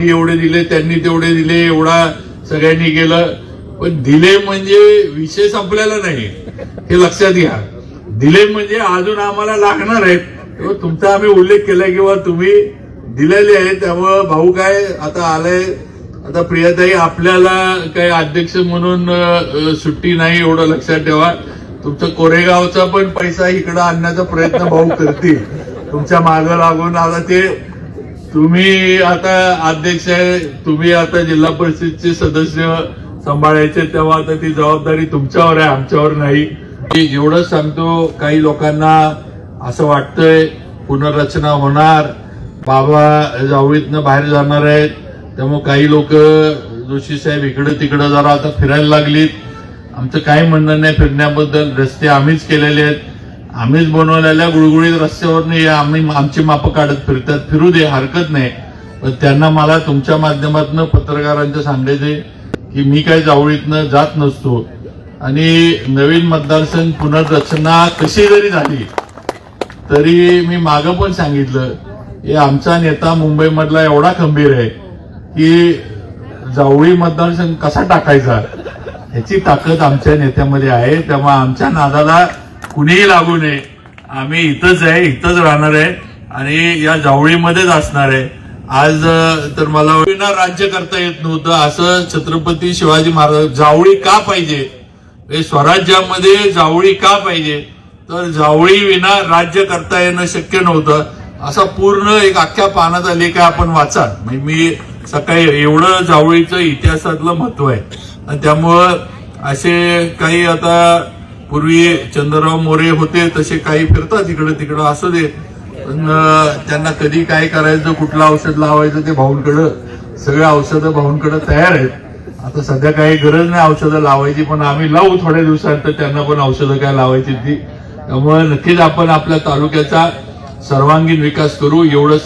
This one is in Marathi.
एवढे दिले, त्यांनी तेवढे दिले, एवढा सगळ्यांनी केलं, पण दिले म्हणजे विषय संपलेला नाही हे लक्षात घ्या. दिले म्हणजे अजून आम्हाला लागणार आहेत. तेव्हा तुमचा आम्ही उल्लेख केला किंवा तुम्ही दिलेले आहे. त्यामुळं भाऊ काय आता आलंय, आता प्रियाताई आपल्याला काही अध्यक्ष म्हणून सुट्टी नाही, एवढं लक्षात ठेवा. तुमचं कोरेगावचा पण पैसा इकडं आणण्याचा प्रयत्न भाऊ करतील तुमच्या मागं लागून. आता ते तुम्ही आता अध्यक्ष आहे, तुम्ही आता जिल्हा परिषदचे सदस्य सांभाळायचे, तेव्हा आता ती जबाबदारी तुमच्यावर आहे, आमच्यावर नाही. एवढंच सांगतो, काही लोकांना असं वाटतंय पुनर्रचना होणार, बाबा जावळीतनं बाहेर जाणार आहेत, त्यामुळे काही लोक जोशी साहेब इकडं तिकडं जरा आता फिरायला लागलीत. आमचं काही म्हणणं नाही फिरण्याबद्दल. रस्ते आम्हीच केलेले आहेत, आम्हीच बनवलेल्या गुळगुळीत रस्त्यावर नाही आम्ही आमची मापं काढत फिरतात. फिरू दे, हरकत नाही. पण त्यांना मला तुमच्या माध्यमातून पत्रकारांचं सांगायचे की मी काही जावळीतनं जात नसतो. आणि नवीन मतदारसंघ पुनर्रचना कशी जरी झाली तरी मी मागं पण सांगितलं की आमचा नेता मुंबईमधला एवढा खंबीर आहे की जावळी मतदारसंघ कसा टाकायचा याची ताकद आमच्या नेत्यामध्ये आहे. त्यामुळे आमच्या नादाला कुणीही लागू नये. आम्ही इथंच आहे, इथंच राहणार आहे आणि या जावळीमध्येच असणार आहे. आज तर मला राज्य करता येत नव्हतं असं छत्रपती शिवाजी महाराज. जावळी का पाहिजे, स्वराज्यामध्ये जावळी का पाहिजे, तर जावळी विना राज्य करता येणं शक्य नव्हतं. असा पूर्ण एक अख्ख्या पानाचा लेख आपण वाचा. मी सकाळी एवढं जावळीचं इतिहासातलं महत्व आहे. आणि त्यामुळं असे काही आता पूर्वी चंद्रराव मोरे होते तसे काही फिरतात इकडं तिकडं, असू दे. पण त्यांना कधी काय करायचं, कुठलं औषध लावायचं ते भाऊंकडं, सगळे औषधं भाऊंकडं तयार आहेत. आता सध्या काही गरज नाही औषधं लावायची, पण आम्ही लावू थोड्या दिवसात, तर त्यांना पण औषधं काय लावायची ती. त्यामुळे नक्कीच आपण आपल्या तालुक्याचा सर्वांगीण विकास करू एवढं